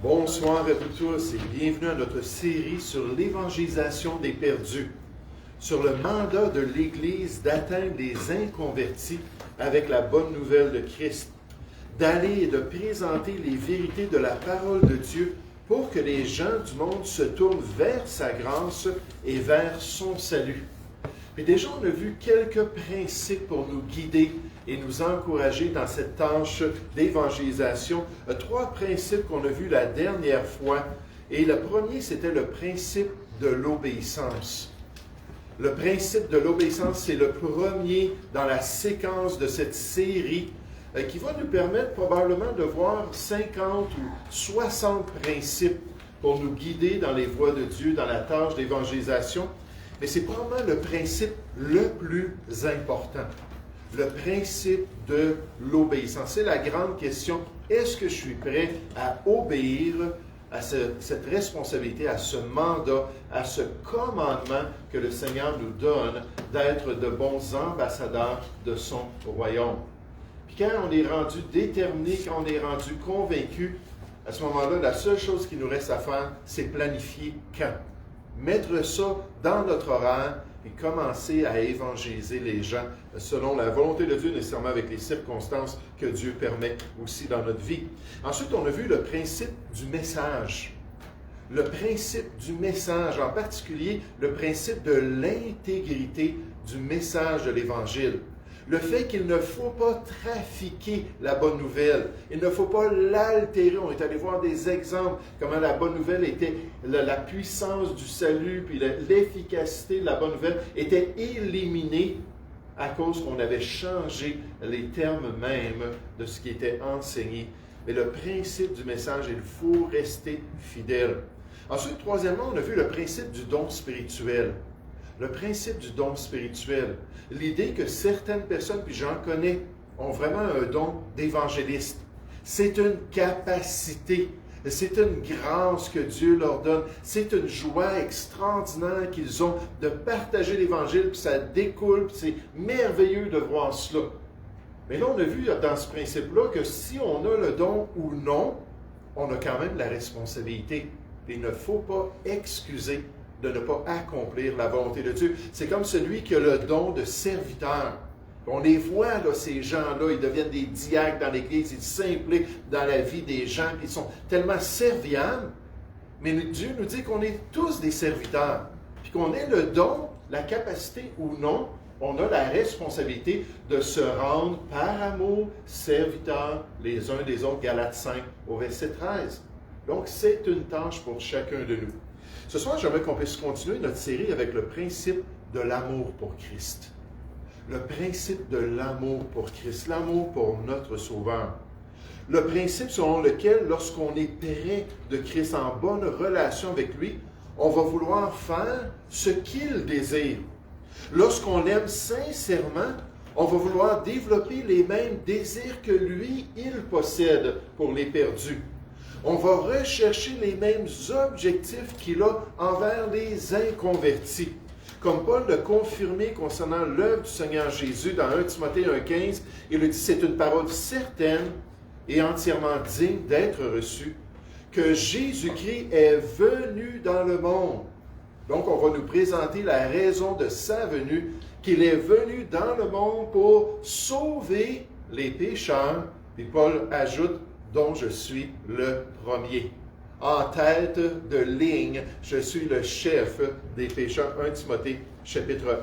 Bonsoir à vous tous et bienvenue à notre série sur l'évangélisation des perdus, sur le mandat de l'Église d'atteindre les inconvertis avec la bonne nouvelle de Christ, d'aller et de présenter les vérités de la parole de Dieu pour que les gens du monde se tournent vers sa grâce et vers son salut. Et déjà, on a vu quelques principes pour nous guider et nous encourager dans cette tâche d'évangélisation. 3 principes qu'on a vus la dernière fois. Et le premier, c'était le principe de l'obéissance. Le principe de l'obéissance, c'est le premier dans la séquence de cette série qui va nous permettre probablement de voir 50 ou 60 principes pour nous guider dans les voies de Dieu, dans la tâche d'évangélisation. Mais c'est probablement le principe le plus important. Le principe de l'obéissance. C'est la grande question. Est-ce que je suis prêt à obéir à cette responsabilité, à ce mandat, à ce commandement que le Seigneur nous donne d'être de bons ambassadeurs de son royaume? Puis quand on est rendu déterminé, quand on est rendu convaincu, à ce moment-là, la seule chose qui nous reste à faire, c'est planifier quand. Mettre ça dans notre horaire et commencer à évangéliser les gens selon la volonté de Dieu, nécessairement avec les circonstances que Dieu permet aussi dans notre vie. Ensuite, on a vu le principe du message. Le principe du message, en particulier le principe de l'intégrité du message de l'Évangile. Le fait qu'il ne faut pas trafiquer la bonne nouvelle. Il ne faut pas l'altérer. On est allé voir des exemples, comment la bonne nouvelle était, la puissance du salut, puis l'efficacité de la bonne nouvelle était éliminée à cause qu'on avait changé les termes mêmes de ce qui était enseigné. Mais le principe du message, il faut rester fidèle. Ensuite, troisièmement, on a vu le principe du don spirituel. Le principe du don spirituel. L'idée que certaines personnes, puis j'en connais, ont vraiment un don d'évangéliste. C'est une capacité, c'est une grâce que Dieu leur donne. C'est une joie extraordinaire qu'ils ont de partager l'Évangile, puis ça découle, puis c'est merveilleux de voir cela. Mais là, on a vu dans ce principe-là que si on a le don ou non, on a quand même la responsabilité. Il ne faut pas excuser de ne pas accomplir la volonté de Dieu. C'est comme celui qui a le don de serviteur. On les voit, là, ces gens-là, ils deviennent des diacres dans l'Église, ils s'impliquent dans la vie des gens, ils sont tellement serviables. Mais Dieu nous dit qu'on est tous des serviteurs. Puis qu'on ait le don, la capacité ou non, on a la responsabilité de se rendre par amour serviteurs les uns des autres. Galates 5 au verset 13. Donc, c'est une tâche pour chacun de nous. Ce soir, j'aimerais qu'on puisse continuer notre série avec le principe de l'amour pour Christ. Le principe de l'amour pour Christ, l'amour pour notre Sauveur. Le principe selon lequel, lorsqu'on est près de Christ, en bonne relation avec lui, on va vouloir faire ce qu'il désire. Lorsqu'on l'aime sincèrement, on va vouloir développer les mêmes désirs que lui, il possède pour les perdus. On va rechercher les mêmes objectifs qu'il a envers les inconvertis. Comme Paul l'a confirmé concernant l'œuvre du Seigneur Jésus dans 1 Timothée 1,15, il a dit, c'est une parole certaine et entièrement digne d'être reçue, que Jésus-Christ est venu dans le monde. Donc, on va nous présenter la raison de sa venue, qu'il est venu dans le monde pour sauver les pécheurs. Et Paul ajoute, dont je suis le premier. En tête de ligne, je suis le chef des pécheurs. 1 Timothée, chapitre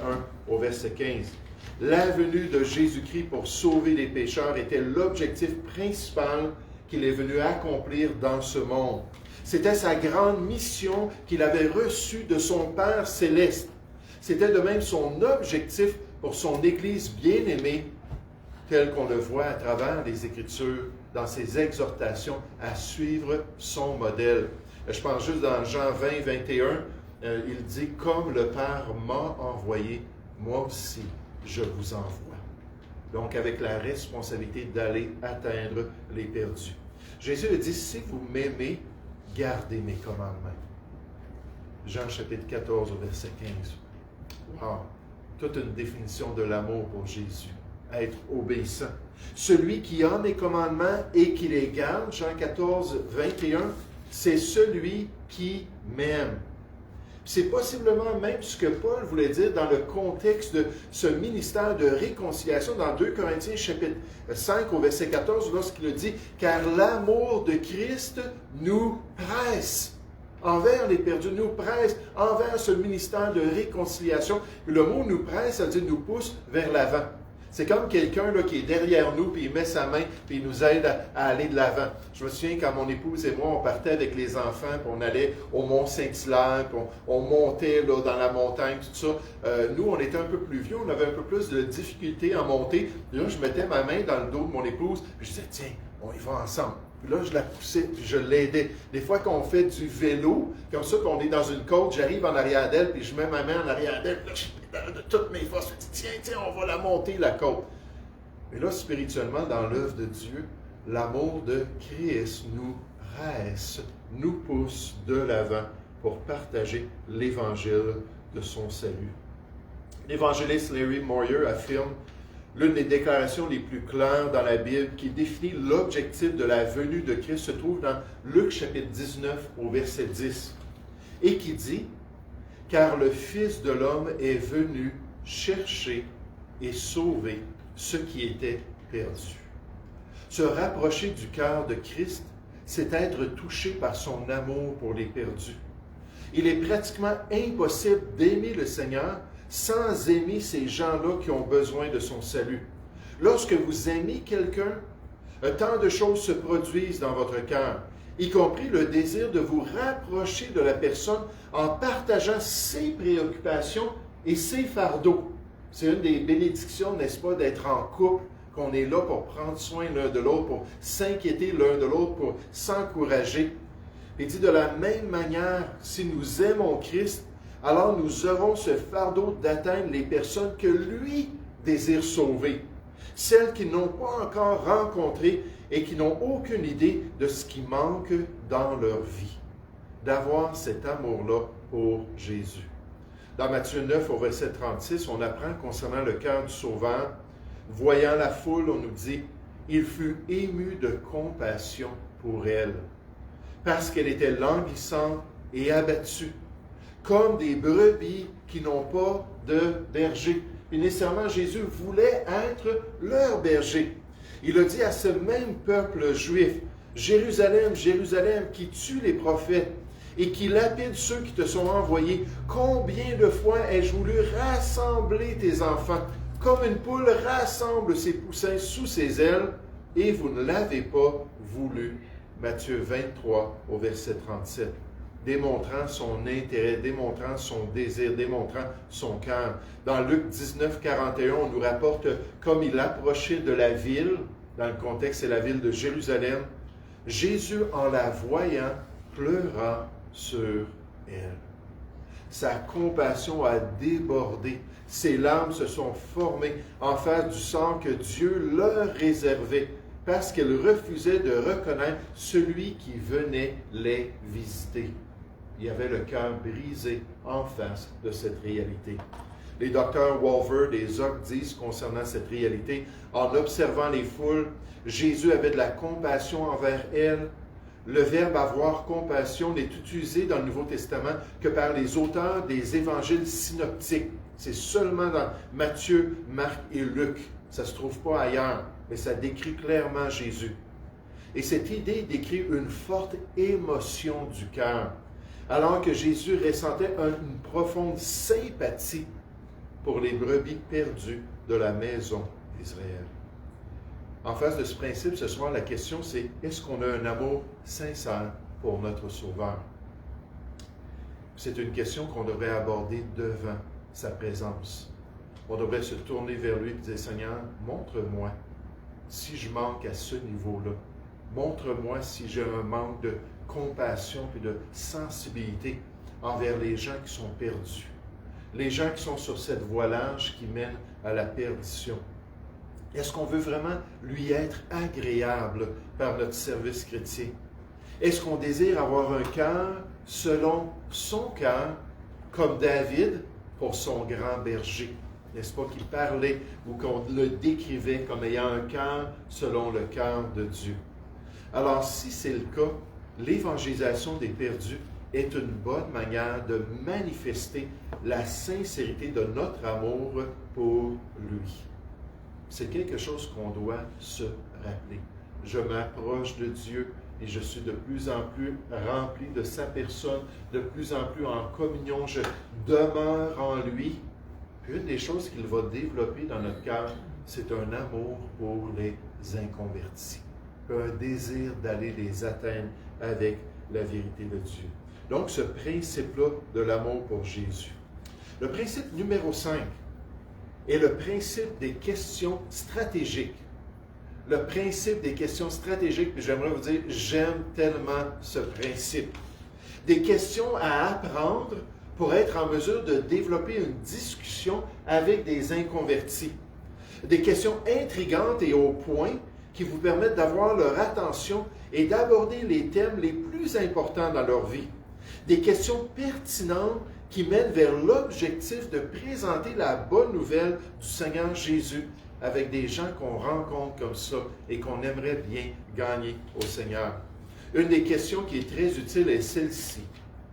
1, au verset 15. La venue de Jésus-Christ pour sauver les pécheurs était l'objectif principal qu'il est venu accomplir dans ce monde. C'était sa grande mission qu'il avait reçue de son Père céleste. C'était de même son objectif pour son Église bien-aimée, tel qu'on le voit à travers les Écritures, dans ses exhortations à suivre son modèle. Je pense juste dans Jean 20, 21, il dit « Comme le Père m'a envoyé, moi aussi je vous envoie. » Donc avec la responsabilité d'aller atteindre les perdus. Jésus a dit « Si vous m'aimez, gardez mes commandements. » Jean chapitre 14 au verset 15. Wow! Toute une définition de l'amour pour Jésus. Être obéissant. Celui qui a mes commandements et qui les garde, Jean 14, 21, c'est celui qui m'aime. C'est possiblement même ce que Paul voulait dire dans le contexte de ce ministère de réconciliation dans 2 Corinthiens chapitre 5 au verset 14, lorsqu'il a dit « Car l'amour de Christ nous presse envers les perdus, nous presse envers ce ministère de réconciliation. » Le mot « nous presse », ça veut dire « nous pousse vers l'avant ». C'est comme quelqu'un qui est derrière nous, puis il met sa main, puis il nous aide à aller de l'avant. Je me souviens quand mon épouse et moi, on partait avec les enfants, puis on allait au Mont-Saint-Hilaire, puis on montait là, dans la montagne, tout ça. Nous, on était un peu plus vieux, on avait un peu plus de difficulté à monter. Puis là, je mettais ma main dans le dos de mon épouse, puis je disais, tiens, on y va ensemble. Puis là, je la poussais, puis je l'aidais. Des fois qu'on fait du vélo, comme ça, qu'on est dans une côte, j'arrive en arrière d'elle, puis je mets ma main en arrière d'elle, puis là, je pédale de toutes mes forces. Je dis, tiens, on va la monter, la côte. Mais là, spirituellement, dans l'œuvre de Dieu, l'amour de Christ nous presse, nous pousse de l'avant pour partager l'évangile de son salut. L'évangéliste Larry Moyer affirme l'une des déclarations les plus claires dans la Bible qui définit l'objectif de la venue de Christ se trouve dans Luc chapitre 19 au verset 10 et qui dit « Car le Fils de l'homme est venu chercher et sauver ce qui était perdu. » Se rapprocher du cœur de Christ, c'est être touché par son amour pour les perdus. Il est pratiquement impossible d'aimer le Seigneur sans aimer ces gens-là qui ont besoin de son salut. Lorsque vous aimez quelqu'un, tant de choses se produisent dans votre cœur, y compris le désir de vous rapprocher de la personne en partageant ses préoccupations et ses fardeaux. C'est une des bénédictions, n'est-ce pas, d'être en couple, qu'on est là pour prendre soin l'un de l'autre, pour s'inquiéter l'un de l'autre, pour s'encourager. Il dit de la même manière, si nous aimons Christ, alors nous aurons ce fardeau d'atteindre les personnes que lui désire sauver, celles qui n'ont pas encore rencontré et qui n'ont aucune idée de ce qui manque dans leur vie, d'avoir cet amour-là pour Jésus. Dans Matthieu 9, au verset 36, on apprend concernant le cœur du Sauveur, voyant la foule, on nous dit, il fut ému de compassion pour elle, parce qu'elle était languissante et abattue, comme des brebis qui n'ont pas de berger. Et nécessairement, Jésus voulait être leur berger. Il a dit à ce même peuple juif, « Jérusalem, Jérusalem, qui tue les prophètes et qui lapide ceux qui te sont envoyés, combien de fois ai-je voulu rassembler tes enfants, comme une poule rassemble ses poussins sous ses ailes, et vous ne l'avez pas voulu. » Matthieu 23, au verset 37. Démontrant son intérêt, démontrant son désir, démontrant son cœur. Dans Luc 19, 41, on nous rapporte comme il approchait de la ville, dans le contexte c'est la ville de Jérusalem, Jésus en la voyant pleura sur elle. Sa compassion a débordé, ses larmes se sont formées en face du sort que Dieu leur réservait, parce qu'elle refusait de reconnaître celui qui venait les visiter. Il y avait le cœur brisé en face de cette réalité. Les docteurs Walvoord et Zock disent concernant cette réalité, en observant les foules, Jésus avait de la compassion envers elles. Le verbe avoir compassion n'est utilisé dans le Nouveau Testament que par les auteurs des évangiles synoptiques. C'est seulement dans Matthieu, Marc et Luc. Ça ne se trouve pas ailleurs, mais ça décrit clairement Jésus. Et cette idée décrit une forte émotion du cœur, alors que Jésus ressentait une profonde sympathie pour les brebis perdues de la maison d'Israël. En face de ce principe, ce soir, la question c'est, est-ce qu'on a un amour sincère pour notre Sauveur? C'est une question qu'on devrait aborder devant sa présence. On devrait se tourner vers lui et dire, Seigneur, montre-moi si je manque à ce niveau-là. Montre-moi si j'ai un manque de compassion et de sensibilité envers les gens qui sont perdus, les gens qui sont sur cette voie large qui mène à la perdition. Est-ce qu'on veut vraiment lui être agréable par notre service chrétien? Est-ce qu'on désire avoir un cœur selon son cœur, comme David pour son grand berger? N'est-ce pas qu'il parlait ou qu'on le décrivait comme ayant un cœur selon le cœur de Dieu? Alors, si c'est le cas, l'évangélisation des perdus est une bonne manière de manifester la sincérité de notre amour pour lui. C'est quelque chose qu'on doit se rappeler. Je m'approche de Dieu et je suis de plus en plus rempli de sa personne, de plus en plus en communion, je demeure en lui. Puis une des choses qu'il va développer dans notre cœur, c'est un amour pour les inconvertis, un désir d'aller les atteindre avec la vérité de Dieu. Donc, ce principe-là de l'amour pour Jésus. Le principe numéro 5 est le principe des questions stratégiques. Le principe des questions stratégiques, puis j'aimerais vous dire, j'aime tellement ce principe. Des questions à apprendre pour être en mesure de développer une discussion avec des inconvertis. Des questions intrigantes et au point qui vous permettent d'avoir leur attention et d'aborder les thèmes les plus importants dans leur vie. Des questions pertinentes qui mènent vers l'objectif de présenter la bonne nouvelle du Seigneur Jésus avec des gens qu'on rencontre comme ça et qu'on aimerait bien gagner au Seigneur. Une des questions qui est très utile est celle-ci,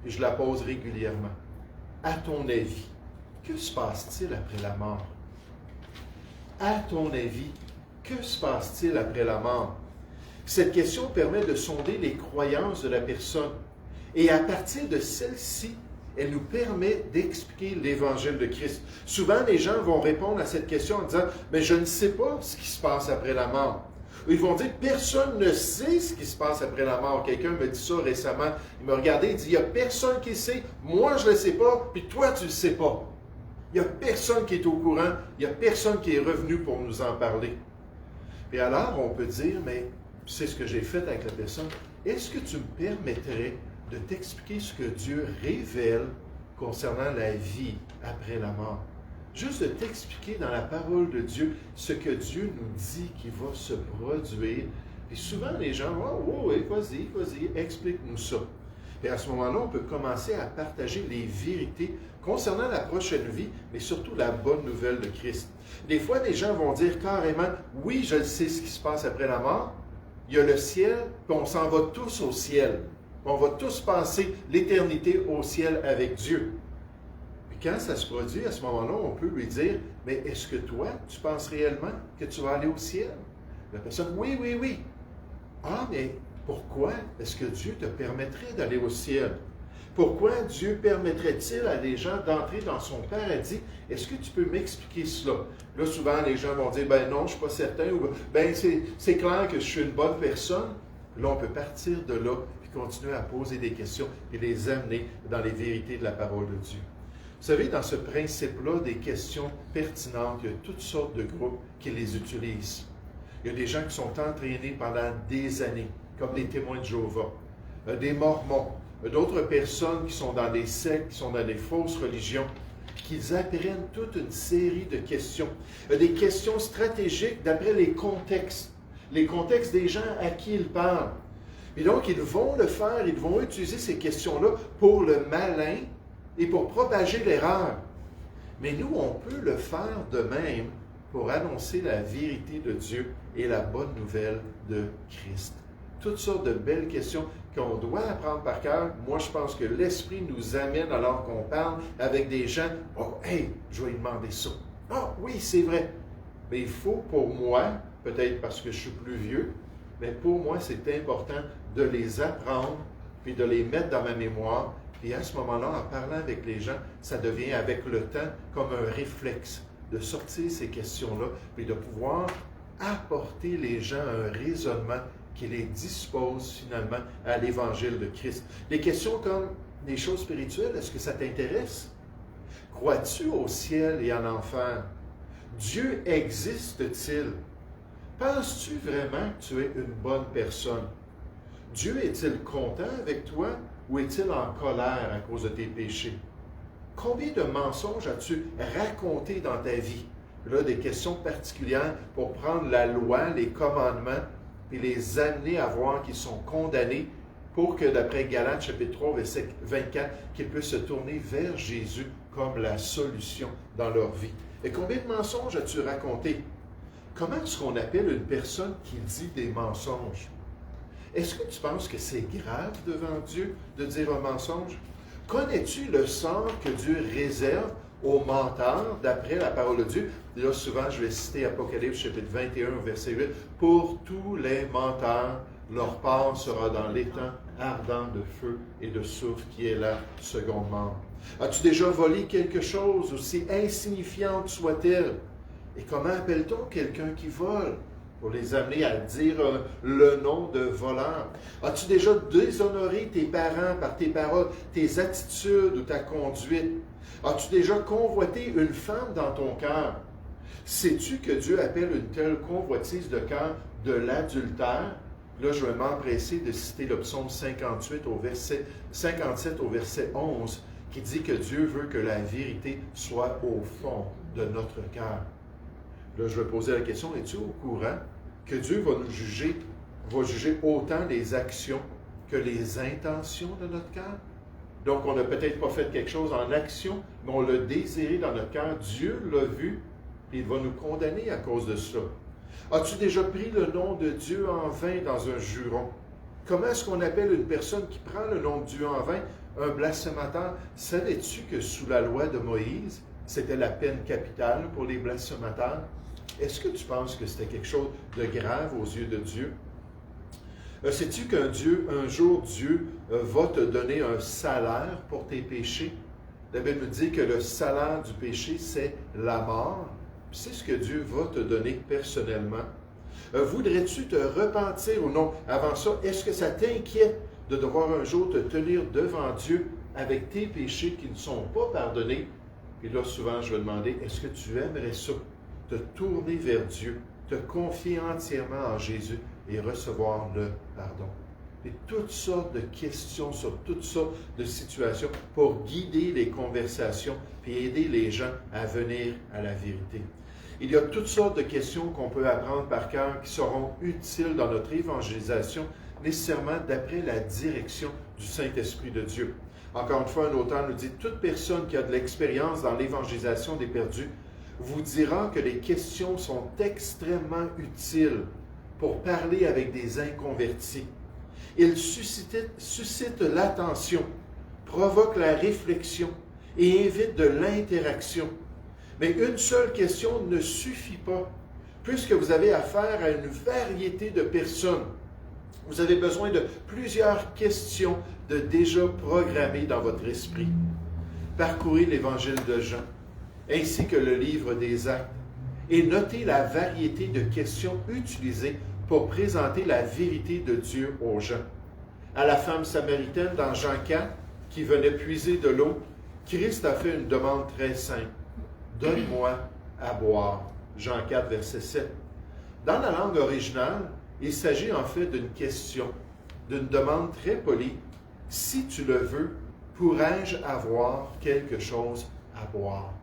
et je la pose régulièrement. À ton avis, que se passe-t-il après la mort? À ton avis, que se passe-t-il après la mort? Cette question permet de sonder les croyances de la personne. Et à partir de celle-ci, elle nous permet d'expliquer l'Évangile de Christ. Souvent, les gens vont répondre à cette question en disant « Mais je ne sais pas ce qui se passe après la mort. » Ils vont dire « Personne ne sait ce qui se passe après la mort. » Quelqu'un me dit ça récemment. Il m'a regardé et dit « Il n'y a personne qui sait. Moi, je ne le sais pas, puis toi, tu ne le sais pas. » Il n'y a personne qui est au courant. Il n'y a personne qui est revenu pour nous en parler. Et alors, on peut dire « Mais c'est ce que j'ai fait avec la personne. Est-ce que tu me permettrais de t'expliquer ce que Dieu révèle concernant la vie après la mort. Juste de t'expliquer dans la parole de Dieu ce que Dieu nous dit qui va se produire. Et souvent, les gens vont « Oh, oui, vas-y, explique-nous ça. » Et à ce moment-là, on peut commencer à partager les vérités concernant la prochaine vie, mais surtout la bonne nouvelle de Christ. Des fois, les gens vont dire carrément « Oui, je sais ce qui se passe après la mort. Il y a le ciel, puis on s'en va tous au ciel. » On va tous passer l'éternité au ciel avec Dieu. Puis quand ça se produit, à ce moment-là, on peut lui dire, mais est-ce que toi, tu penses réellement que tu vas aller au ciel? La personne, oui, oui, oui. Ah, mais pourquoi est-ce que Dieu te permettrait d'aller au ciel? Pourquoi Dieu permettrait-il à des gens d'entrer dans son paradis? Est-ce que tu peux m'expliquer cela? Là, souvent, les gens vont dire, ben non, je ne suis pas certain, ou ben c'est clair que je suis une bonne personne. Là, on peut partir de là continuer à poser des questions et les amener dans les vérités de la parole de Dieu. Vous savez, dans ce principe-là, des questions pertinentes, il y a toutes sortes de groupes qui les utilisent. Il y a des gens qui sont entraînés pendant des années, comme les témoins de Jéhovah, des Mormons, d'autres personnes qui sont dans des sectes, qui sont dans des fausses religions, qu'ils apprennent toute une série de questions. Des questions stratégiques d'après les contextes des gens à qui ils parlent. Et donc, ils vont le faire, ils vont utiliser ces questions-là pour le malin et pour propager l'erreur. Mais nous, on peut le faire de même pour annoncer la vérité de Dieu et la bonne nouvelle de Christ. Toutes sortes de belles questions qu'on doit apprendre par cœur. Moi, je pense que l'Esprit nous amène alors qu'on parle avec des gens. « Oh, hey, je vais lui demander ça. Ah, oui, c'est vrai. » Mais il faut pour moi, peut-être parce que je suis plus vieux, mais pour moi, c'est important de les apprendre, puis de les mettre dans ma mémoire. Et à ce moment-là, en parlant avec les gens, ça devient avec le temps comme un réflexe de sortir ces questions-là, puis de pouvoir apporter les gens à un raisonnement qui les dispose finalement à l'Évangile de Christ. Des questions comme des choses spirituelles, est-ce que ça t'intéresse? Crois-tu au ciel et en enfer? Dieu existe-t-il? Penses-tu vraiment que tu es une bonne personne? Dieu est-il content avec toi ou est-il en colère à cause de tes péchés? Combien de mensonges as-tu raconté dans ta vie? Là, des questions particulières pour prendre la loi, les commandements, et les amener à voir qu'ils sont condamnés pour que, d'après Galates chapitre 3, verset 24, qu'ils puissent se tourner vers Jésus comme la solution dans leur vie. Et combien de mensonges as-tu raconté? Comment est-ce qu'on appelle une personne qui dit des mensonges? Est-ce que tu penses que c'est grave devant Dieu de dire un mensonge? Connais-tu le sort que Dieu réserve aux menteurs d'après la parole de Dieu? Et là, souvent, je vais citer Apocalypse chapitre 21, verset 8. Pour tous les menteurs, leur part sera dans l'étang ardent de feu et de soufre qui est la seconde mort. As-tu déjà volé quelque chose, aussi insignifiante soit-elle? Et comment appelle-t-on quelqu'un qui vole? Pour les amener à dire le nom de voleur. As-tu déjà déshonoré tes parents par tes paroles, tes attitudes ou ta conduite? As-tu déjà convoité une femme dans ton cœur? Sais-tu que Dieu appelle une telle convoitise de cœur de l'adultère? Là, je vais m'empresser de citer le psaume 57 au verset 11, qui dit que Dieu veut que la vérité soit au fond de notre cœur. Là, je vais poser la question, es-tu au courant que Dieu va juger autant les actions que les intentions de notre cœur? Donc, on n'a peut-être pas fait quelque chose en action, mais on l'a désiré dans notre cœur. Dieu l'a vu, et il va nous condamner à cause de cela. As-tu déjà pris le nom de Dieu en vain dans un juron? Comment est-ce qu'on appelle une personne qui prend le nom de Dieu en vain? Un blasphémateur. Savais-tu que sous la loi de Moïse, c'était la peine capitale pour les blasphémateurs? Est-ce que tu penses que c'était quelque chose de grave aux yeux de Dieu? Sais-tu qu'un jour, Dieu va te donner un salaire pour tes péchés? La Bible nous dit que le salaire du péché, c'est la mort. C'est ce que Dieu va te donner personnellement. Voudrais-tu te repentir ou non? Avant ça, est-ce que ça t'inquiète de devoir un jour te tenir devant Dieu avec tes péchés qui ne sont pas pardonnés? Et là, souvent, je vais demander, est-ce que tu aimerais ça? Te tourner vers Dieu, te confier entièrement en Jésus et recevoir le pardon. Et toutes sortes de questions sur toutes sortes de situations pour guider les conversations et aider les gens à venir à la vérité. Il y a toutes sortes de questions qu'on peut apprendre par cœur qui seront utiles dans notre évangélisation, nécessairement d'après la direction du Saint-Esprit de Dieu. Encore une fois, un auteur nous dit « Toute personne qui a de l'expérience dans l'évangélisation des perdus vous dira que les questions sont extrêmement utiles pour parler avec des inconvertis. Ils suscitent l'attention, provoquent la réflexion et invitent de l'interaction. Mais une seule question ne suffit pas, puisque vous avez affaire à une variété de personnes. Vous avez besoin de plusieurs questions déjà programmées dans votre esprit. Parcourez l'Évangile de Jean, ainsi que le livre des Actes, et notez la variété de questions utilisées pour présenter la vérité de Dieu aux gens. À la femme samaritaine dans Jean 4, qui venait puiser de l'eau, Christ a fait une demande très simple. « Donne-moi à boire. » Jean 4, verset 7. Dans la langue originale, il s'agit en fait d'une question, d'une demande très polie. « Si tu le veux, pourrais-je avoir quelque chose à boire? »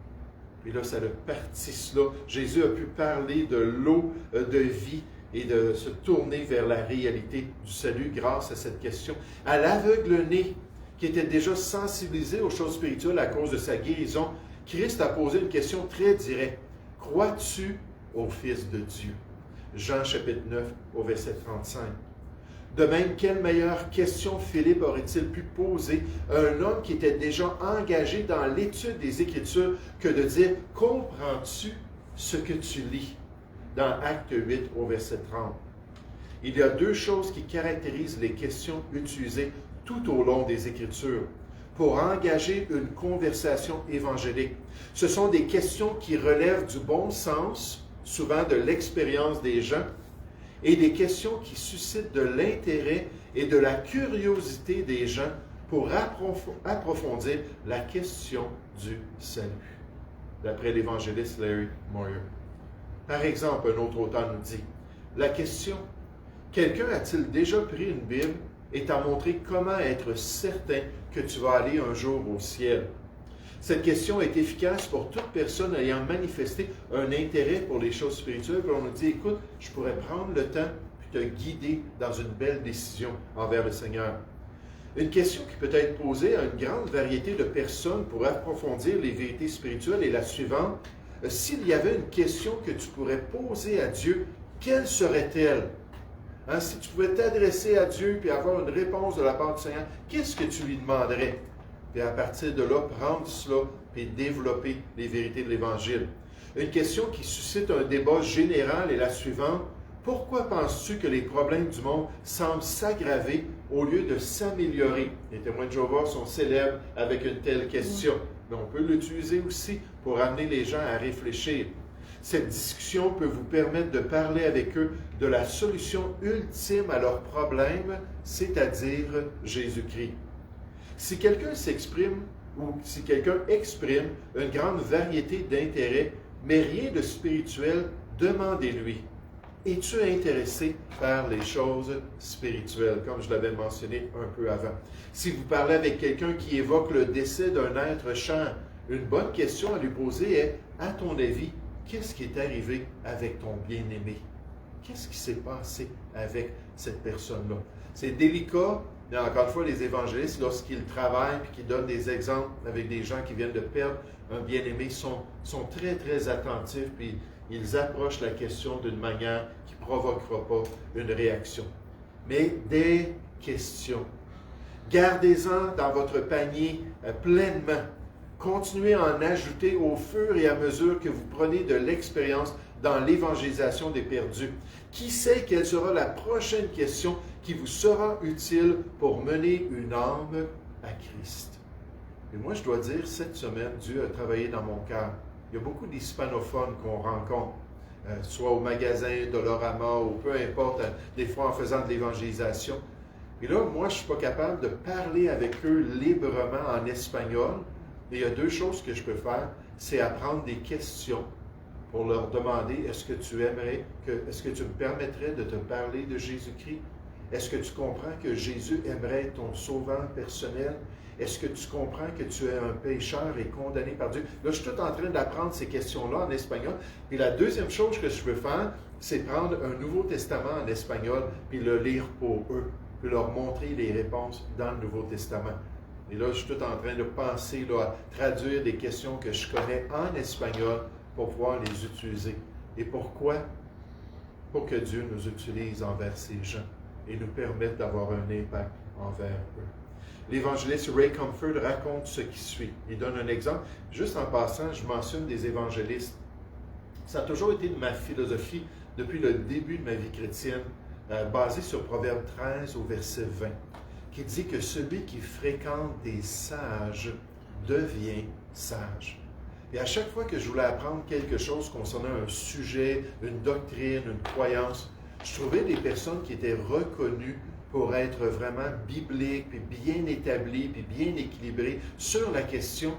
Puis là, ça le partit cela. Jésus a pu parler de l'eau de vie et de se tourner vers la réalité du salut grâce à cette question. À l'aveugle-né, qui était déjà sensibilisé aux choses spirituelles à cause de sa guérison, Christ a posé une question très directe. « Crois-tu au Fils de Dieu? » Jean chapitre 9 au verset 35. De même, quelle meilleure question Philippe aurait-il pu poser à un homme qui était déjà engagé dans l'étude des Écritures que de dire « Comprends-tu ce que tu lis? » dans Acte 8 au verset 30. Il y a deux choses qui caractérisent les questions utilisées tout au long des Écritures pour engager une conversation évangélique. Ce sont des questions qui relèvent du bon sens, souvent de l'expérience des gens, et des questions qui suscitent de l'intérêt et de la curiosité des gens pour approfondir la question du salut, d'après l'évangéliste Larry Moyer. Par exemple, un autre auteur nous dit, la question « Quelqu'un a-t-il déjà pris une Bible et t'a montré comment être certain que tu vas aller un jour au ciel? » Cette question est efficace pour toute personne ayant manifesté un intérêt pour les choses spirituelles. Puis on nous dit, écoute, je pourrais prendre le temps puis te guider dans une belle décision envers le Seigneur. Une question qui peut être posée à une grande variété de personnes pour approfondir les vérités spirituelles est la suivante. S'il y avait une question que tu pourrais poser à Dieu, quelle serait-elle? Hein, si tu pouvais t'adresser à Dieu et avoir une réponse de la part du Seigneur, qu'est-ce que tu lui demanderais? Puis à partir de là, prendre cela et développer les vérités de l'Évangile. Une question qui suscite un débat général est la suivante. Pourquoi penses-tu que les problèmes du monde semblent s'aggraver au lieu de s'améliorer? Les témoins de Jéhovah sont célèbres avec une telle question. Mais on peut l'utiliser aussi pour amener les gens à réfléchir. Cette discussion peut vous permettre de parler avec eux de la solution ultime à leurs problèmes, c'est-à-dire Jésus-Christ. Si quelqu'un s'exprime ou si quelqu'un exprime une grande variété d'intérêts, mais rien de spirituel, demandez-lui. Es-tu intéressé par les choses spirituelles, comme je l'avais mentionné un peu avant? Si vous parlez avec quelqu'un qui évoque le décès d'un être cher, une bonne question à lui poser est, à ton avis, qu'est-ce qui est arrivé avec ton bien-aimé? Qu'est-ce qui s'est passé avec cette personne-là? C'est délicat, mais encore une fois, les évangélistes, lorsqu'ils travaillent et qu'ils donnent des exemples avec des gens qui viennent de perdre un bien-aimé, sont très, très attentifs, puis ils approchent la question d'une manière qui ne provoquera pas une réaction. Mais des questions. Gardez-en dans votre panier pleinement. Continuez à en ajouter au fur et à mesure que vous prenez de l'expérience dans l'évangélisation des perdus. Qui sait quelle sera la prochaine question qui vous sera utile pour mener une âme à Christ? Et moi, je dois dire, cette semaine, Dieu a travaillé dans mon cœur. Il y a beaucoup d'hispanophones qu'on rencontre, soit au magasin, Dolorama, ou peu importe, des fois en faisant de l'évangélisation. Et là, moi, je ne suis pas capable de parler avec eux librement en espagnol. Et il y a deux choses que je peux faire, c'est apprendre des questions pour leur demander, est-ce que tu me permettrais de te parler de Jésus-Christ? Est-ce que tu comprends que Jésus aimerait être ton sauveur personnel? Est-ce que tu comprends que tu es un pécheur et condamné par Dieu? Là, je suis tout en train d'apprendre ces questions-là en espagnol. Et la deuxième chose que je peux faire, c'est prendre un Nouveau Testament en espagnol, puis le lire pour eux, puis leur montrer les réponses dans le Nouveau Testament. Et là, je suis tout en train de penser à traduire des questions que je connais en espagnol pour pouvoir les utiliser. Et pourquoi? Pour que Dieu nous utilise envers ces gens et nous permette d'avoir un impact envers eux. L'évangéliste Ray Comfort raconte ce qui suit. Il donne un exemple. Juste en passant, je mentionne des évangélistes. Ça a toujours été ma philosophie depuis le début de ma vie chrétienne, basée sur Proverbe 13 au verset 20, qui dit que celui qui fréquente des sages devient sage. Et à chaque fois que je voulais apprendre quelque chose concernant un sujet, une doctrine, une croyance, je trouvais des personnes qui étaient reconnues pour être vraiment bibliques, puis bien établies, puis bien équilibrées sur la question.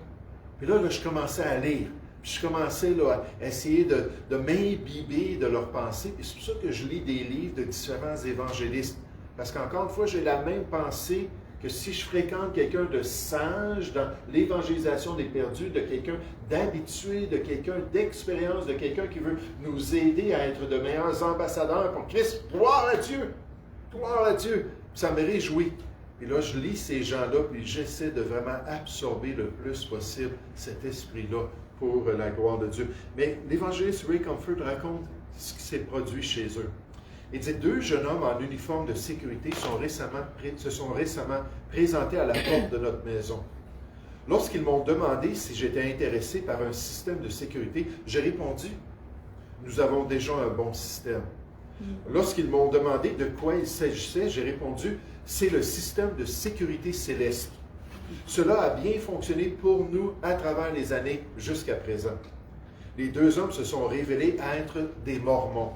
Puis là, je commençais à lire. Puis je commençais à essayer de m'imbiber de leurs pensées. Et c'est pour ça que je lis des livres de différents évangélistes. Parce qu'encore une fois, j'ai la même pensée que si je fréquente quelqu'un de sage dans l'évangélisation des perdus, de quelqu'un d'habitué, de quelqu'un d'expérience, de quelqu'un qui veut nous aider à être de meilleurs ambassadeurs pour Christ, gloire à Dieu! Gloire à Dieu! Puis ça me réjouit. Et là, je lis ces gens-là, puis j'essaie de vraiment absorber le plus possible cet esprit-là pour la gloire de Dieu. Mais l'évangéliste Ray Comfort raconte ce qui s'est produit chez eux. Il dit, 2 jeunes hommes en uniforme de sécurité se sont récemment présentés à la porte de notre maison. Lorsqu'ils m'ont demandé si j'étais intéressé par un système de sécurité, j'ai répondu, nous avons déjà un bon système. Lorsqu'ils m'ont demandé de quoi il s'agissait, j'ai répondu, c'est le système de sécurité céleste. Cela a bien fonctionné pour nous à travers les années jusqu'à présent. Les 2 hommes se sont révélés être des Mormons.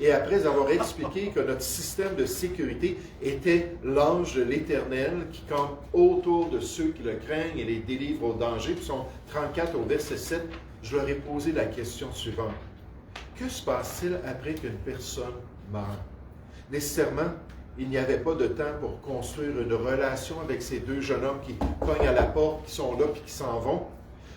Et après avoir expliqué que notre système de sécurité était l'ange de l'Éternel qui campe autour de ceux qui le craignent et les délivre au danger, psaume 34 au verset 7, je leur ai posé la question suivante. Que se passe-t-il après qu'une personne meurt? Nécessairement, il n'y avait pas de temps pour construire une relation avec ces 2 jeunes hommes qui cognent à la porte, qui sont là et qui s'en vont.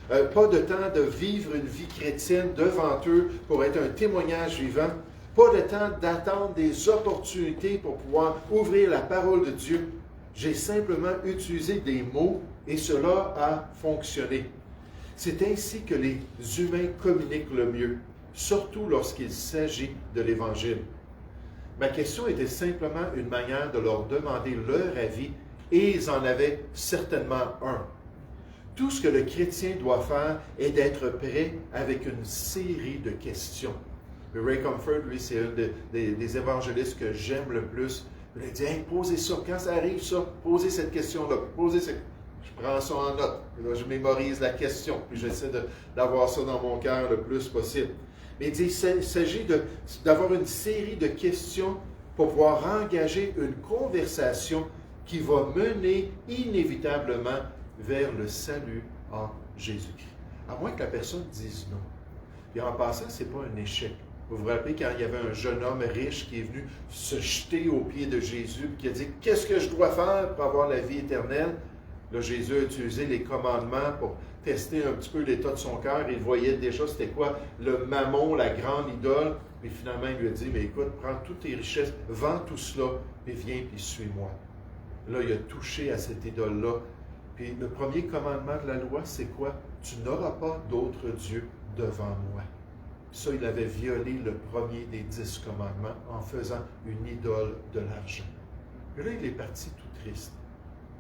Pas de temps de vivre une vie chrétienne devant eux pour être un témoignage vivant. Pas de temps d'attendre des opportunités pour pouvoir ouvrir la parole de Dieu. J'ai simplement utilisé des mots et cela a fonctionné. C'est ainsi que les humains communiquent le mieux, surtout lorsqu'il s'agit de l'Évangile. Ma question était simplement une manière de leur demander leur avis et ils en avaient certainement un. Tout ce que le chrétien doit faire est d'être prêt avec une série de questions. Ray Comfort, lui, c'est un des évangélistes que j'aime le plus. Il a dit, hey, posez ça, quand ça arrive, ça, posez cette question-là, posez cette... Je prends ça en note, là, je mémorise la question, puis j'essaie d'avoir ça dans mon cœur le plus possible. Mais il dit, il s'agit d'avoir une série de questions pour pouvoir engager une conversation qui va mener inévitablement vers le salut en Jésus-Christ. À moins que la personne dise non. Et en passant, ce n'est pas un échec. Vous vous rappelez quand il y avait un jeune homme riche qui est venu se jeter aux pieds de Jésus et qui a dit « Qu'est-ce que je dois faire pour avoir la vie éternelle? » Là, Jésus a utilisé les commandements pour tester un petit peu l'état de son cœur. Il voyait déjà c'était quoi le mammon, la grande idole. Mais finalement, il lui a dit « Mais écoute, prends toutes tes richesses, vends tout cela et viens puis suis-moi. » Là, il a touché à cette idole-là. Puis le premier commandement de la loi, c'est quoi? Tu n'auras pas d'autre Dieu devant moi. Ça, il avait violé le premier des 10 commandements en faisant une idole de l'argent. Et là, il est parti tout triste.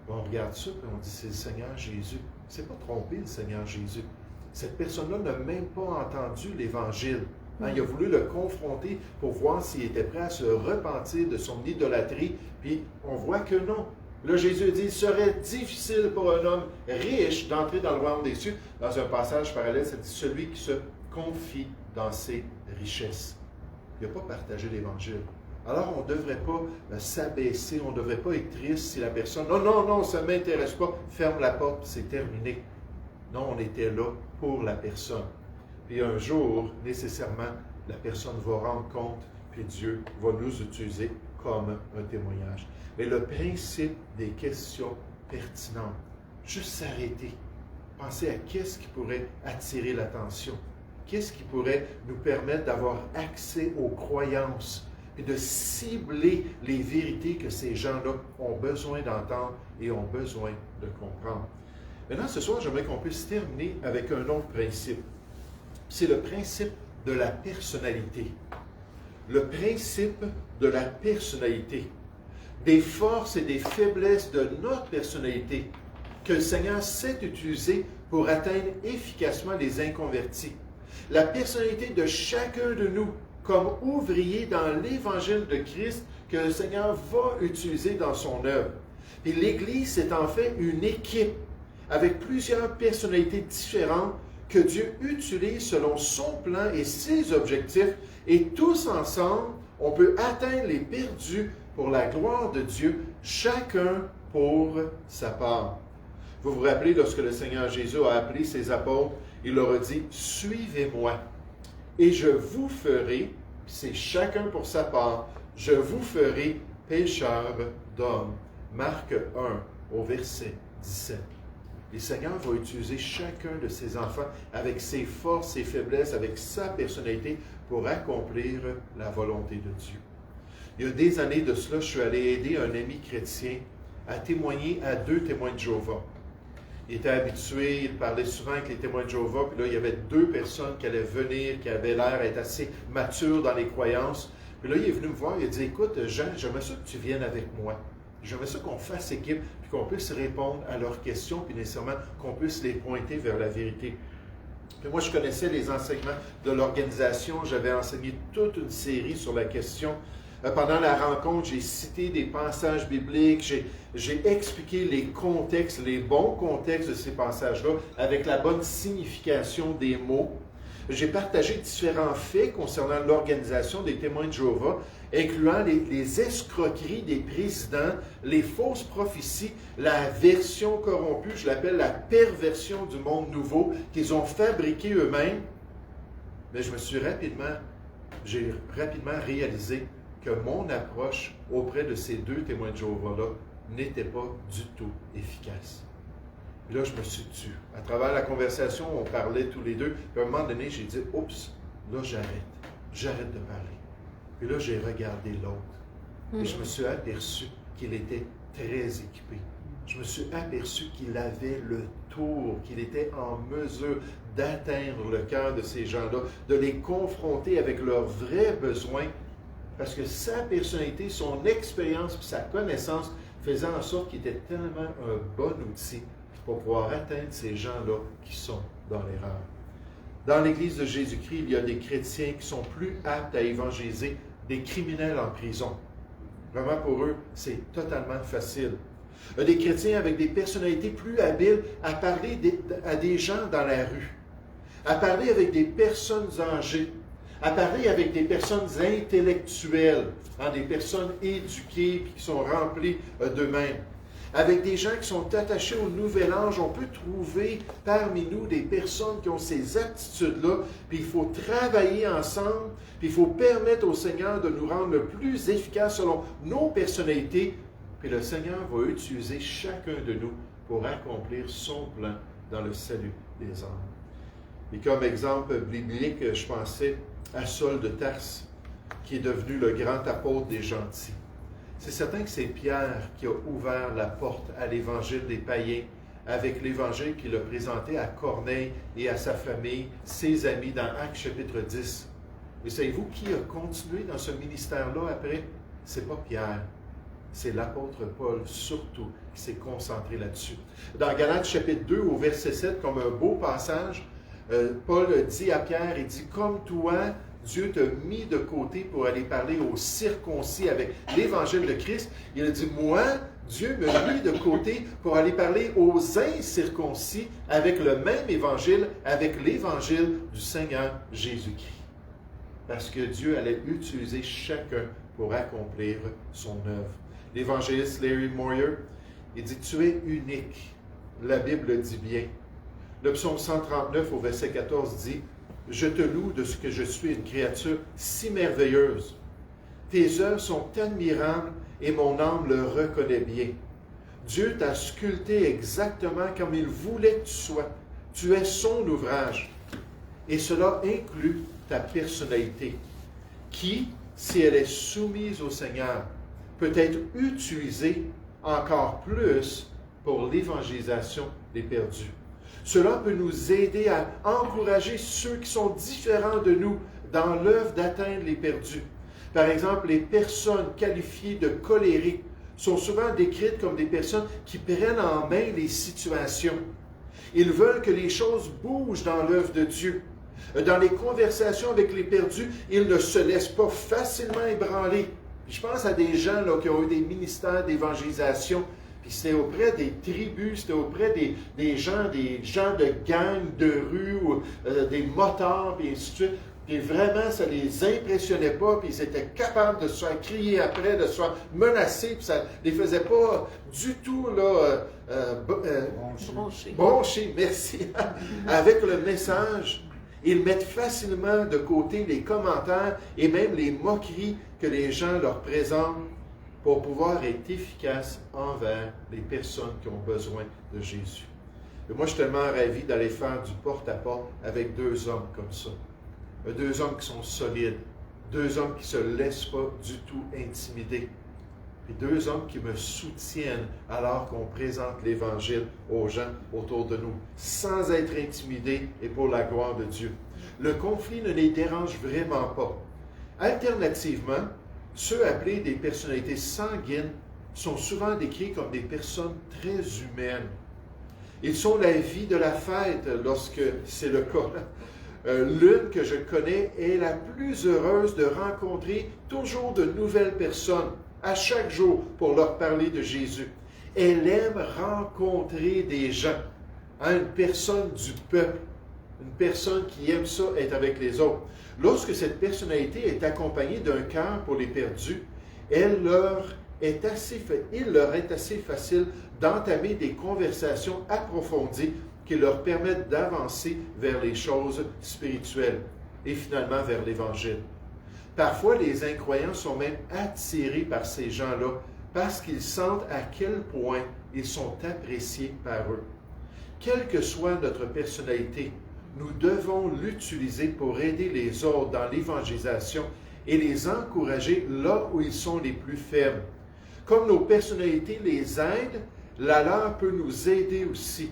On regarde ça et on dit, c'est le Seigneur Jésus. C'est pas trompé, le Seigneur Jésus. Cette personne-là n'a même pas entendu l'Évangile. Hein, il a voulu le confronter pour voir s'il était prêt à se repentir de son idolâtrie. Puis on voit que non. Là, Jésus dit, il serait difficile pour un homme riche d'entrer dans le royaume des cieux. Dans un passage parallèle, ça dit, celui qui se confie dans ses richesses. Il n'a pas partagé l'Évangile. Alors, on ne devrait pas s'abaisser, on ne devrait pas être triste si la personne, non, ça ne m'intéresse pas, ferme la porte, c'est terminé. Non, on était là pour la personne. Puis un jour, nécessairement, la personne va rendre compte, puis Dieu va nous utiliser comme un témoignage. Mais le principe des questions pertinentes, juste s'arrêter, penser à qu'est-ce qui pourrait attirer l'attention, qu'est-ce qui pourrait nous permettre d'avoir accès aux croyances et de cibler les vérités que ces gens-là ont besoin d'entendre et ont besoin de comprendre. Maintenant, ce soir, j'aimerais qu'on puisse terminer avec un autre principe. C'est le principe de la personnalité. Le principe de la personnalité. Des forces et des faiblesses de notre personnalité que le Seigneur sait utiliser pour atteindre efficacement les inconvertis. La personnalité de chacun de nous comme ouvrier dans l'Évangile de Christ que le Seigneur va utiliser dans son œuvre. Et l'Église, c'est en fait une équipe avec plusieurs personnalités différentes que Dieu utilise selon son plan et ses objectifs. Et tous ensemble, on peut atteindre les perdus pour la gloire de Dieu, chacun pour sa part. Vous vous rappelez, lorsque le Seigneur Jésus a appelé ses apôtres, il leur a dit « Suivez-moi, et je vous ferai, c'est chacun pour sa part, je vous ferai pécheurs d'hommes. » Marc 1, au verset 17. Le Seigneur va utiliser chacun de ses enfants avec ses forces, ses faiblesses, avec sa personnalité pour accomplir la volonté de Dieu. Il y a des années de cela, je suis allé aider un ami chrétien à témoigner à 2 témoins de Jéhovah. Il était habitué, il parlait souvent avec les témoins de Jéhovah, puis là, il y avait 2 personnes qui allaient venir, qui avaient l'air d'être assez matures dans les croyances. Puis là, il est venu me voir, il a dit, écoute, Jean, j'aimerais ça que tu viennes avec moi. J'aimerais ça qu'on fasse équipe, puis qu'on puisse répondre à leurs questions, puis nécessairement qu'on puisse les pointer vers la vérité. Puis moi, je connaissais les enseignements de l'organisation, j'avais enseigné toute une série sur la question. Pendant la rencontre, j'ai cité des passages bibliques, j'ai expliqué les contextes, les bons contextes de ces passages-là, avec la bonne signification des mots. J'ai partagé différents faits concernant l'organisation des témoins de Jéhovah, incluant les escroqueries des présidents, les fausses prophéties, la version corrompue, je l'appelle la perversion du monde nouveau, qu'ils ont fabriqué eux-mêmes. Mais j'ai rapidement réalisé que mon approche auprès de ces 2 témoins de Jéhovah-là n'était pas du tout efficace. Et là, je me suis tue. À travers la conversation, on parlait tous les deux. Puis à un moment donné, j'ai dit, oups, là, j'arrête de parler. Puis là, j'ai regardé l'autre. Et je me suis aperçu qu'il était très équipé. Je me suis aperçu qu'il avait le tour, qu'il était en mesure d'atteindre le cœur de ces gens-là, de les confronter avec leurs vrais besoins Parce que sa personnalité, son expérience et sa connaissance faisaient en sorte qu'il était tellement un bon outil pour pouvoir atteindre ces gens-là qui sont dans l'erreur. Dans l'Église de Jésus-Christ, il y a des chrétiens qui sont plus aptes à évangéliser des criminels en prison. Vraiment, pour eux, c'est totalement facile. Il y a des chrétiens avec des personnalités plus habiles à parler à des gens dans la rue, à parler avec des personnes âgées, à parler avec des personnes intellectuelles, des personnes éduquées et qui sont remplies d'eux-mêmes. Avec des gens qui sont attachés au nouvel âge, on peut trouver parmi nous des personnes qui ont ces aptitudes-là, puis il faut travailler ensemble, puis il faut permettre au Seigneur de nous rendre le plus efficace selon nos personnalités, puis le Seigneur va utiliser chacun de nous pour accomplir son plan dans le salut des âmes. Et comme exemple biblique, je pensais à Saul de Tarse, qui est devenu le grand apôtre des gentils. C'est certain que c'est Pierre qui a ouvert la porte à l'évangile des païens avec l'évangile qu'il a présenté à Corneille et à sa famille, ses amis, dans Actes chapitre 10. Mais savez-vous qui a continué dans ce ministère-là après? C'est pas Pierre, c'est l'apôtre Paul surtout qui s'est concentré là-dessus. Dans Galates chapitre 2 au verset 7, comme un beau passage, Paul dit à Pierre, il dit « Comme toi, Dieu t'a mis de côté pour aller parler aux circoncis avec l'évangile de Christ. » Il a dit « Moi, Dieu m'a mis de côté pour aller parler aux incirconcis avec le même évangile, avec l'évangile du Seigneur Jésus-Christ. » Parce que Dieu allait utiliser chacun pour accomplir son œuvre. L'évangéliste Larry Moyer, il dit « Tu es unique. » La Bible le dit bien. Le psaume 139 au verset 14 dit « Je te loue de ce que je suis une créature si merveilleuse. Tes œuvres sont admirables et mon âme le reconnaît bien. Dieu t'a sculpté exactement comme il voulait que tu sois. Tu es son ouvrage. Et cela inclut ta personnalité, qui, si elle est soumise au Seigneur, peut être utilisée encore plus pour l'évangélisation des perdus. Cela peut nous aider à encourager ceux qui sont différents de nous dans l'œuvre d'atteindre les perdus. Par exemple, les personnes qualifiées de colériques sont souvent décrites comme des personnes qui prennent en main les situations. Ils veulent que les choses bougent dans l'œuvre de Dieu. Dans les conversations avec les perdus, ils ne se laissent pas facilement ébranler. Je pense à des gens là, qui ont eu des ministères d'évangélisation. Puis c'était auprès des tribus, c'était auprès des gens de gangs de rue, ou des motards, puis ainsi de suite. Et vraiment, ça ne les impressionnait pas, puis ils étaient capables de se faire crier après, de se faire menacer, puis ça ne les faisait pas du tout là, broncher, merci, avec le message. Ils mettent facilement de côté les commentaires et même les moqueries que les gens leur présentent pour pouvoir être efficaces envers les personnes qui ont besoin de Jésus. Et moi, je suis tellement ravi d'aller faire du porte-à-porte avec deux hommes comme ça. Deux hommes qui sont solides, deux hommes qui ne se laissent pas du tout intimider, et deux hommes qui me soutiennent alors qu'on présente l'Évangile aux gens autour de nous, sans être intimidés et pour la gloire de Dieu. Le conflit ne les dérange vraiment pas. Alternativement, ceux appelés des personnalités sanguines sont souvent décrits comme des personnes très humaines. Ils sont la vie de la fête lorsque c'est le cas. L'une que je connais est la plus heureuse de rencontrer toujours de nouvelles personnes à chaque jour pour leur parler de Jésus. Elle aime rencontrer des gens, une personne du peuple, une personne qui aime ça, être avec les autres. Lorsque cette personnalité est accompagnée d'un cœur pour les perdus, il leur est assez facile d'entamer des conversations approfondies qui leur permettent d'avancer vers les choses spirituelles et finalement vers l'Évangile. Parfois, les incroyants sont même attirés par ces gens-là parce qu'ils sentent à quel point ils sont appréciés par eux. Quelle que soit notre personnalité, nous devons l'utiliser pour aider les autres dans l'évangélisation et les encourager là où ils sont les plus faibles. Comme nos personnalités les aident, la leur peut nous aider aussi.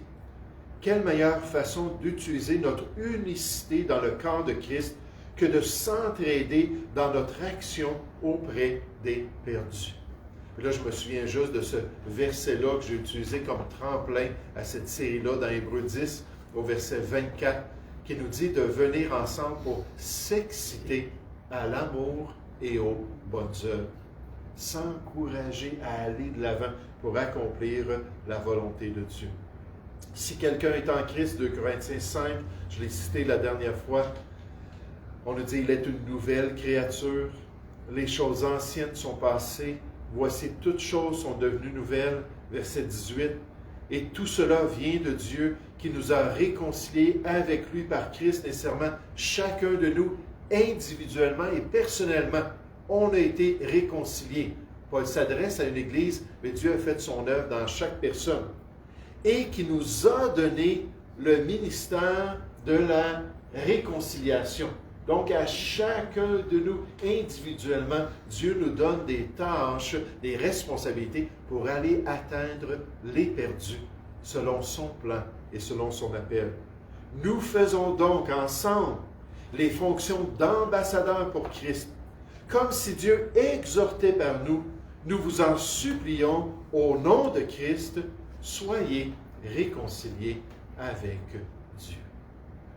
Quelle meilleure façon d'utiliser notre unicité dans le corps de Christ que de s'entraider dans notre action auprès des perdus. Puis là, je me souviens juste de ce verset-là que j'ai utilisé comme tremplin à cette série-là dans Hébreux 10, au verset 24, qui nous dit de venir ensemble pour s'exciter à l'amour et aux bonnes œuvres, s'encourager à aller de l'avant pour accomplir la volonté de Dieu. Si quelqu'un est en Christ, 2 Corinthiens 5, je l'ai cité la dernière fois, on nous dit, il est une nouvelle créature, les choses anciennes sont passées, voici toutes choses sont devenues nouvelles, verset 18, et tout cela vient de Dieu qui nous a réconciliés avec lui par Christ, nécessairement chacun de nous, individuellement et personnellement, on a été réconciliés. Paul s'adresse à une église, mais Dieu a fait son œuvre dans chaque personne. Et qui nous a donné le ministère de la réconciliation. Donc, à chacun de nous, individuellement, Dieu nous donne des tâches, des responsabilités pour aller atteindre les perdus, selon son plan et selon son appel. Nous faisons donc ensemble les fonctions d'ambassadeurs pour Christ. Comme si Dieu exhortait par nous, nous vous en supplions au nom de Christ, soyez réconciliés avec Dieu.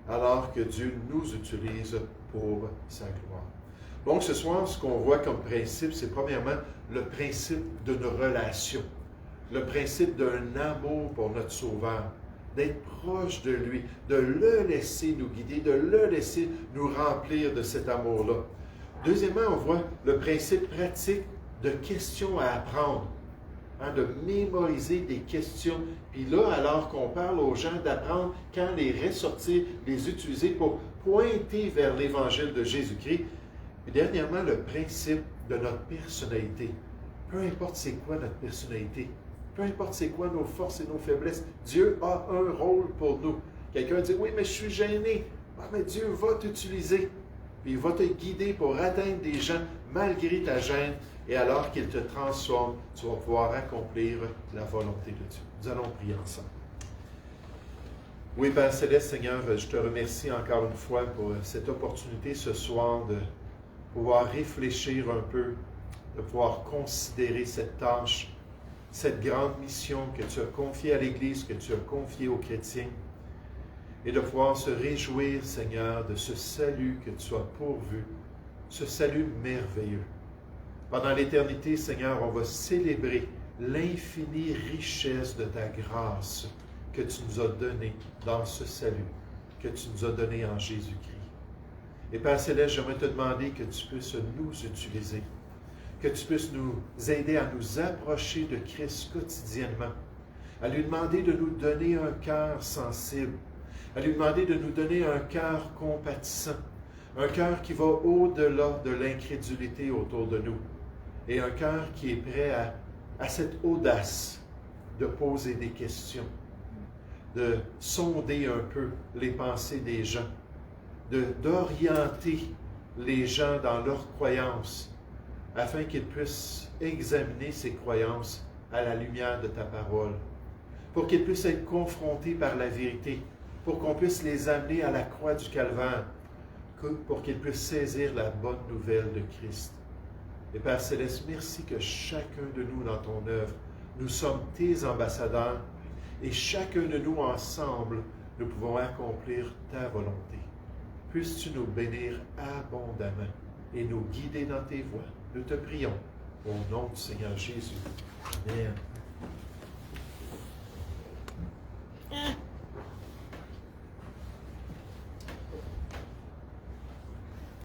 Alors que Dieu nous utilise pour sa gloire. Donc ce soir, ce qu'on voit comme principe, c'est premièrement le principe d'une relation, le principe d'un amour pour notre Sauveur, d'être proche de lui, de le laisser nous guider, de le laisser nous remplir de cet amour-là. Deuxièmement, on voit le principe pratique de questions à apprendre, de mémoriser des questions. Puis là, alors qu'on parle aux gens d'apprendre quand les ressortir, les utiliser pour pointer vers l'Évangile de Jésus-Christ. Et dernièrement, le principe de notre personnalité. Peu importe c'est quoi notre personnalité, peu importe c'est quoi nos forces et nos faiblesses, Dieu a un rôle pour nous. Quelqu'un dit, oui, mais je suis gêné. Ah, mais Dieu va t'utiliser. Puis il va te guider pour atteindre des gens malgré ta gêne. Et alors qu'il te transforme, tu vas pouvoir accomplir la volonté de Dieu. Nous allons prier ensemble. Oui, Père Céleste, Seigneur, je te remercie encore une fois pour cette opportunité ce soir de pouvoir réfléchir un peu, de pouvoir considérer cette tâche, cette grande mission que tu as confiée à l'Église, que tu as confiée aux chrétiens, et de pouvoir se réjouir, Seigneur, de ce salut que tu as pourvu, ce salut merveilleux. Pendant l'éternité, Seigneur, on va célébrer l'infinie richesse de ta grâce que tu nous as donnée dans ce salut, que tu nous as donné en Jésus-Christ. Et Père Céleste, j'aimerais te demander que tu puisses nous utiliser, que tu puisses nous aider à nous approcher de Christ quotidiennement, à lui demander de nous donner un cœur sensible, à lui demander de nous donner un cœur compatissant, un cœur qui va au-delà de l'incrédulité autour de nous, et un cœur qui est prêt à cette audace de poser des questions, de sonder un peu les pensées des gens, d'orienter les gens dans leurs croyances, afin qu'ils puissent examiner ces croyances à la lumière de ta parole, pour qu'ils puissent être confrontés par la vérité, pour qu'on puisse les amener à la croix du Calvaire, pour qu'ils puissent saisir la bonne nouvelle de Christ. Et Père Céleste, merci que chacun de nous dans ton œuvre, nous sommes tes ambassadeurs, et chacun de nous ensemble, nous pouvons accomplir ta volonté. Puisses-tu nous bénir abondamment et nous guider dans tes voies. Nous te prions au nom du Seigneur Jésus. Amen.